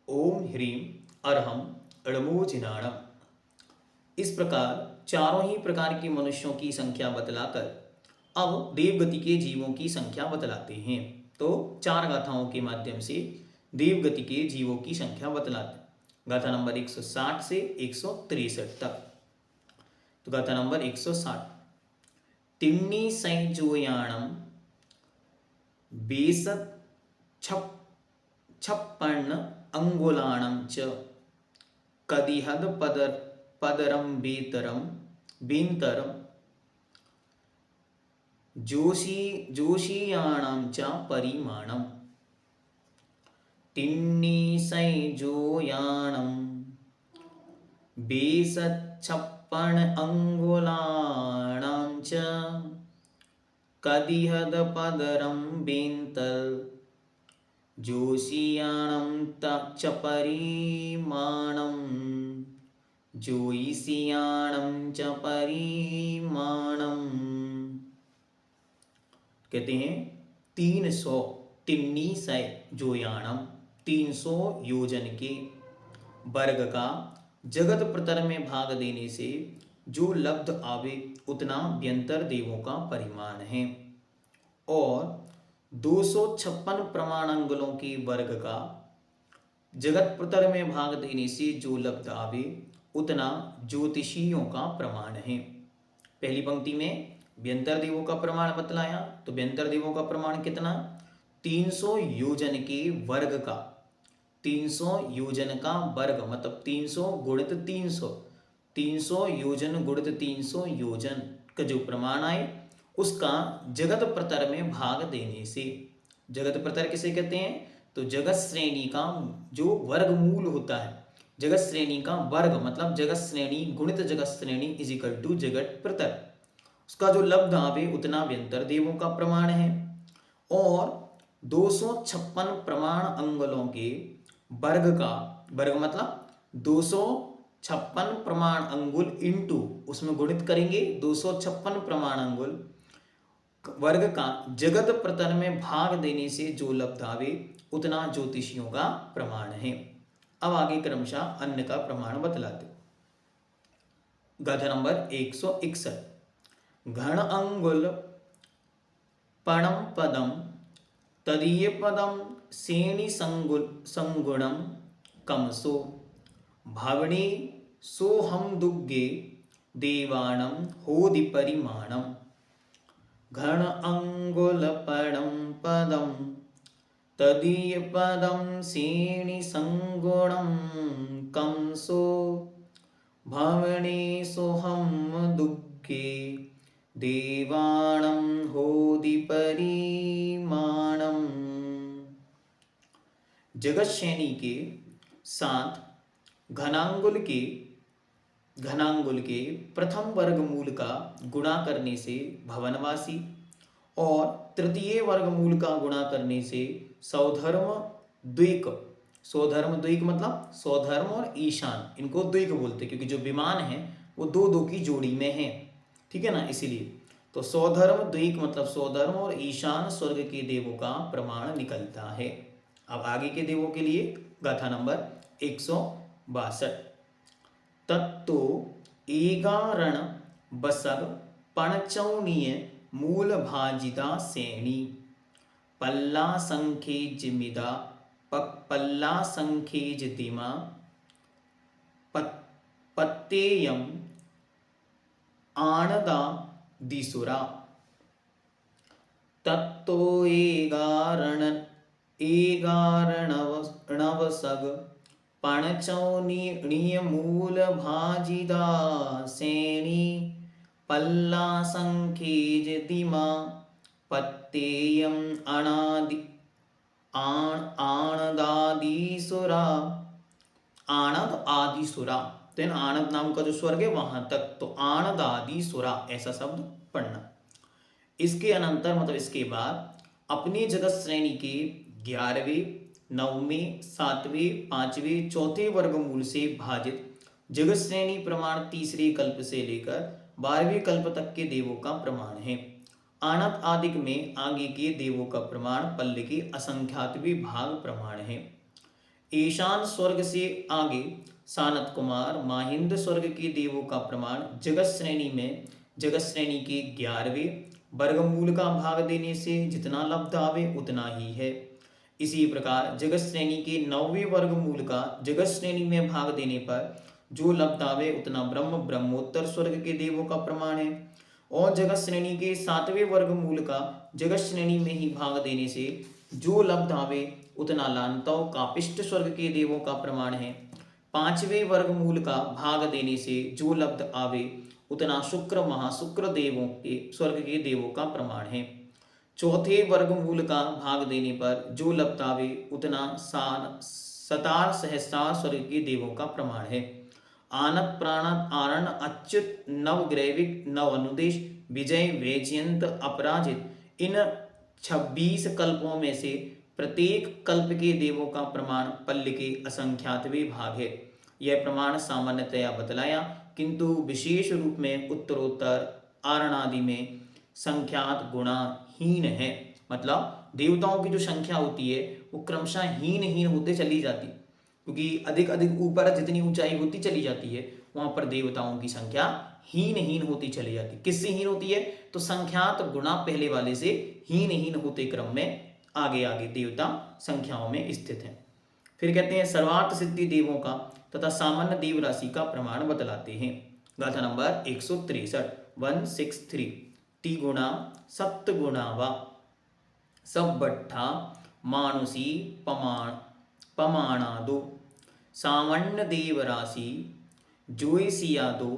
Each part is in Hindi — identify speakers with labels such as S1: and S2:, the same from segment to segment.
S1: ओम ह्रीम अरहम अड़मोजिनाणम। इस प्रकार चारों ही प्रकार के मनुष्यों की संख्या बतलाकर अब देवगति के जीवों की संख्या बतलाते हैं। तो चार गाथाओं के माध्यम से देवगति के जीवों की संख्या बतलाते हैं। गाथा नंबर 160 से 163 तक। तो गाथा नंबर 160। तिन्नी संजोयाणम बेसत छप छप्पन्न अंगुलाणम च कदिहद पदरम बेतरम बेंतरम जोशीयाणां च परिमाणम। तिन्नीसैजोयाणं बेसच्छप्पन अंगुलाणां च कदिहद पदरम बेंतर जोशीयाणं च परिमाणम जोईसियाणं च परिमाणम। कहते हैं 300 तिन्नी सै जोयाणम 300 योजन के वर्ग का जगत प्रतर में भाग देने से जो लब्ध आवे उतना व्यंतर देवों का परिमाण है, और 256 प्रमाणांगुलों के वर्ग का जगत प्रतर में भाग देने से जो लब्ध आवे उतना ज्योतिषियों का प्रमाण है। पहली पंक्ति में व्यंतर देवों का प्रमाण बतलाया, तो व्यंतर देवों का प्रमाण कितना? 300 योजन के वर्ग का। 300 योजन का वर्ग मतलब 300 गुणित 300, 300 योजन गुणित 300 योजन का जो प्रमाण आए उसका जगत प्रतर में भाग देने से। जगत प्रतर किसे कहते हैं? तो जगत श्रेणी का जो वर्गमूल होता है, जगत श्रेणी का वर्ग मतलब जगत श्रेणी गुणित जगत श्रेणी इज इक्वल टू जगत प्रतर, उसका जो लब्ध आवे उतना व्यंतर देवों का प्रमाण है। और 256 प्रमाण अंगुलों के वर्ग का, वर्ग मतलब 256 प्रमाण अंगुल इंटू उसमें गुणित करेंगे 256 प्रमाण अंगुल वर्ग का जगत प्रतर में भाग देने से जो लब्ध आवे उतना ज्योतिषियों का प्रमाण है। अब आगे क्रमशः अन्य का प्रमाण बतलाते। गाथा नंबर 161। घन अंगुल पणम पदम तदीय पदम सेणी संगुणम कमसो भवनी सोहम दुग्गे देवाणम होदि परिमाणम। घन अंगुल पणम पदम तदीय पदम सेणी संगुणम कमसो भवनी सोहम दुग्गे देवाणम होदि परिमाणम। जगत श्रेणी के साथ घनांगुल के प्रथम वर्गमूल का गुणा करने से भवनवासी और तृतीय वर्गमूल का गुणा करने से सौधर्म द्विक। सौधर्म द्विक मतलब सौधर्म और ईशान, इनको द्विक बोलते क्योंकि जो विमान है वो दो दो की जोड़ी में है, ठीक है ना, इसीलिए। तो सौधर्म द्विक मतलब सौधर्म और ईशान स्वर्ग के देवों का प्रमाण निकलता है। अब आगे के देवों के लिए गाथा नंबर 162। तत्तो एगारण बसग पणचौनीय मूल भाजिदा सेणी पल्ला संखेज मिदा पल्ला संखेज दिमा पत्तेयम आणदा दिसुरा। तत्तो एगारणवसग पणचौनीय मूल भाजिदा सेणी पल्ला संखेज दिमा पत्तेयम आणदादिसुरा। आणद आदिसुरा, तो आणद नाम का जो स्वर्ग है वहां तक, तो आणदादिसुरा ऐसा शब्द पढ़ना। इसके अनंतर मतलब इसके बाद अपनी जगत श्रेणी के 11वें 9वें 7वें 5वें 4थे वर्गमूल से भाजित जगत श्रेणी प्रमाण तीसरे कल्प से लेकर 12वें कल्प तक के देवों का प्रमाण है। आणत आदिक में आगे के देवों का प्रमाण पल्ल के असंख्यातवें भाग प्रमाण है। ईशान स्वर्ग से आगे सानत कुमार माहिंद स्वर्ग के देवों का प्रमाण जगत श्रेणी के 11वें वर्गमूल का भाग देने से जितना लब्ध आवे उतना ही है। इसी प्रकार जगत श्रेणी के 9वें वर्गमूल का जगत श्रेणी में भाग देने पर जो लब्ध आवे उतना ब्रह्मोत्तर स्वर्ग के देवों का प्रमाण है। और जगत श्रेणी के 7वें वर्गमूल का जगत श्रेणी में ही भाग देने से जो लब्ध आवे उतना लांतव कापिष्ट स्वर्ग के देवों का प्रमाण है। 5वें वर्गमूल का भाग देने से जो लब्ध आवे उतना शुक्र महाशुक्र देवों के स्वर्ग के देवों का प्रमाण है। चौथे वर्गमूल का भाग देने पर जो लब्ध आवे उतना सतार सहस्रार स्वर्ग के देवों का प्रमाण है। आनत प्राणत आरण अच्युत नवग्रैविक नव अनुदेश विजय वैजयंत अपराजित इन 26 कल्पों में से प्रत्येक कल्प के देवों का प्रमाण पल्ल के असंख्यातवें भाग है। यह प्रमाण सामान्यतया बतलाया, किंतु विशेष रूप में उत्तरोत्तर आरणादि में संख्यात गुणाहीन है। मतलब देवताओं की जो संख्या होती है वो क्रमशः हीन होते चली जाती, क्योंकि अधिक अधिक ऊपर जितनी ऊंचाई होती चली जाती है वहां पर देवताओं की संख्या हीन होती चली जाती। किससे हीन होती है? तो संख्यात गुणा पहले वाले से हीन होते क्रम में आगे आगे देवता संख्याओं में स्थित हैं। फिर कहते हैं सर्वार्थ सिद्धि देवों का तथा सामान्य देव राशि का प्रमाण बतलाते हैं। गाथा नंबर 163 टिगुणा सप्तगुणा वा सब्बट्ठा मानुषी पमाणादो सामान्य देव राशि जोयसियादो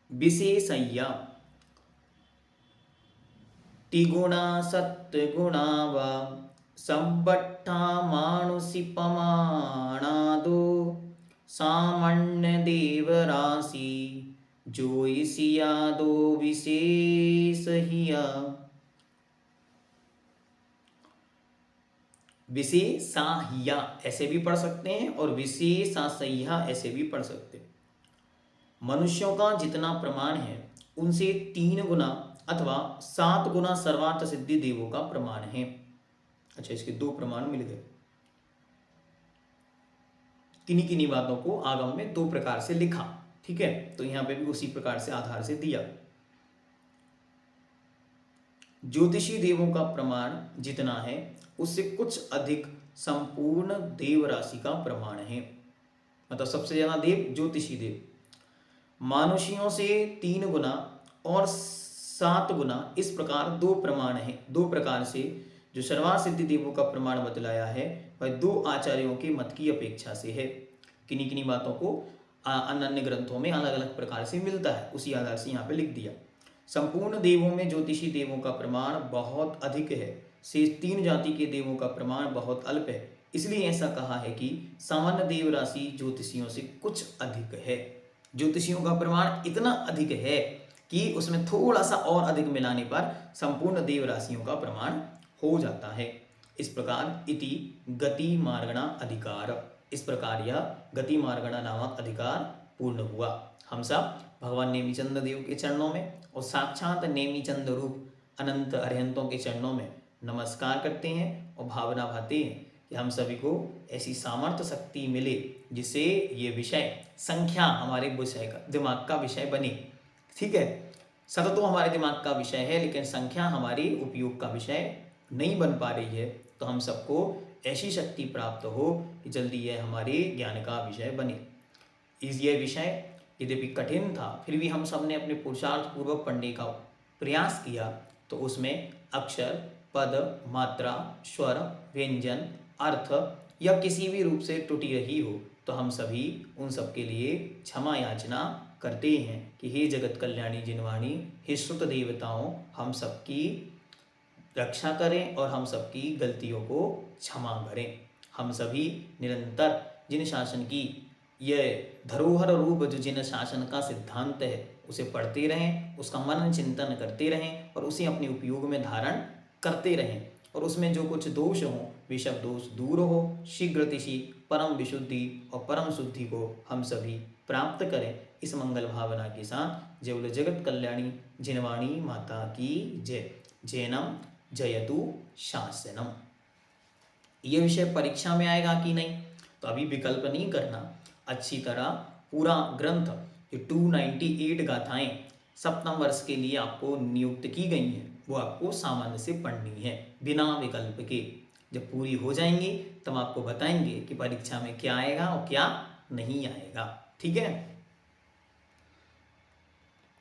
S1: विशेषय्या टिगुणा सत्गुणा वा सब्बट्ठा मानुषी पमाणादो सामान्य देव राशि जोयसियादो विशेषहिया विशेषाहिया ऐसे भी पढ़ सकते हैं और विशेषासह्या ऐसे भी पढ़ सकते हैं। मनुष्यों का जितना प्रमाण है उनसे 3 गुना अथवा 7 गुना सर्वार्थ सिद्धि देवों का प्रमाण है। अच्छा, इसके 2 प्रमाण मिल गए। किन्हीं किन्हीं बातों को आगम में 2 प्रकार से लिखा, ठीक है, तो यहां पे भी उसी प्रकार से आधार से दिया। ज्योतिषी देवों का प्रमाण जितना है उससे कुछ अधिक संपूर्ण देव राशि का प्रमाण है। मतलब सबसे ज्यादा देव ज्योतिषी देव, मानुषियों से 3 गुना और 7 गुना, इस प्रकार 2 प्रमाण है। 2 प्रकार से जो सर्वार्थ सिद्धि देवों का प्रमाण बतलाया है वह 2 आचार्यों के मत की अपेक्षा से है। किन्हीं किन्हीं बातों को अन्य ग्रंथों में अलग अलग प्रकार से मिलता है, उसी आधार से यहाँ पे लिख दिया। संपूर्ण देवों में ज्योतिषी देवों का प्रमाण बहुत अधिक है, शेष 3 जाति के देवों का प्रमाण बहुत अल्प है। इसलिए ऐसा कहा है कि सामान्य देव राशि ज्योतिषियों से कुछ अधिक है। ज्योतिषियों का प्रमाण इतना अधिक है कि उसमें थोड़ा सा और अधिक मिलाने पर संपूर्ण देव राशियों का प्रमाण हो जाता है। इस प्रकार इति गति मार्गणा अधिकार, इस प्रकार यह गति मार्गणा नामक अधिकार पूर्ण हुआ। हम सब भगवान नेमिचंद देव के चरणों में और साक्षात नेमिचंद रूप अनंत अरिहंतों के चरणों में नमस्कार करते हैं और भावना भाते हैं कि हम सभी को ऐसी सामर्थ्य शक्ति मिले जिससे ये विषय संख्या हमारे विषय का दिमाग का विषय बने। ठीक है, सत तो हमारे दिमाग का विषय है लेकिन संख्या हमारे उपयोग का विषय नहीं बन पा रही है, तो हम सबको ऐसी शक्ति प्राप्त हो कि जल्दी यह हमारे ज्ञान का विषय बने। यह विषय यद्यपि कठिन था फिर भी हम सब ने अपने पुरुषार्थ पूर्वक पढ़ने का प्रयास किया, तो उसमें अक्षर, पद, मात्रा, स्वर, व्यंजन, अर्थ या किसी भी रूप से त्रुटि रही हो तो हम सभी उन सब के लिए क्षमा याचना करते हैं कि हे जगत कल्याणी जिनवाणी, हे श्रुत देवताओं, हम सबकी रक्षा करें और हम सबकी गलतियों को क्षमा करें। हम सभी निरंतर जिन शासन की यह धरोहर रूप जो जिन शासन का सिद्धांत है उसे पढ़ते रहें, उसका मनन चिंतन करते रहें और उसे अपने उपयोग में धारण करते रहें, और उसमें जो कुछ दोष हों वे सब दोष दूर हो, शीघ्रतिशी परम विशुद्धि और परम शुद्धि को हम सभी प्राप्त करें। इस मंगल भावना के साथ जय बोले जगत कल्याणी जिनवाणी माता की जय। जैनम जयतु शासनम। ये विषय परीक्षा में आएगा कि नहीं, तो अभी विकल्प नहीं करना, अच्छी तरह पूरा ग्रंथ जो 298 गाथाएं सप्तम वर्ष के लिए आपको नियुक्त की गई हैं वो आपको सामान्य से पढ़नी है बिना विकल्प के। जब पूरी हो जाएंगी तब आपको बताएंगे कि परीक्षा में क्या आएगा और क्या नहीं आएगा। ठीक है।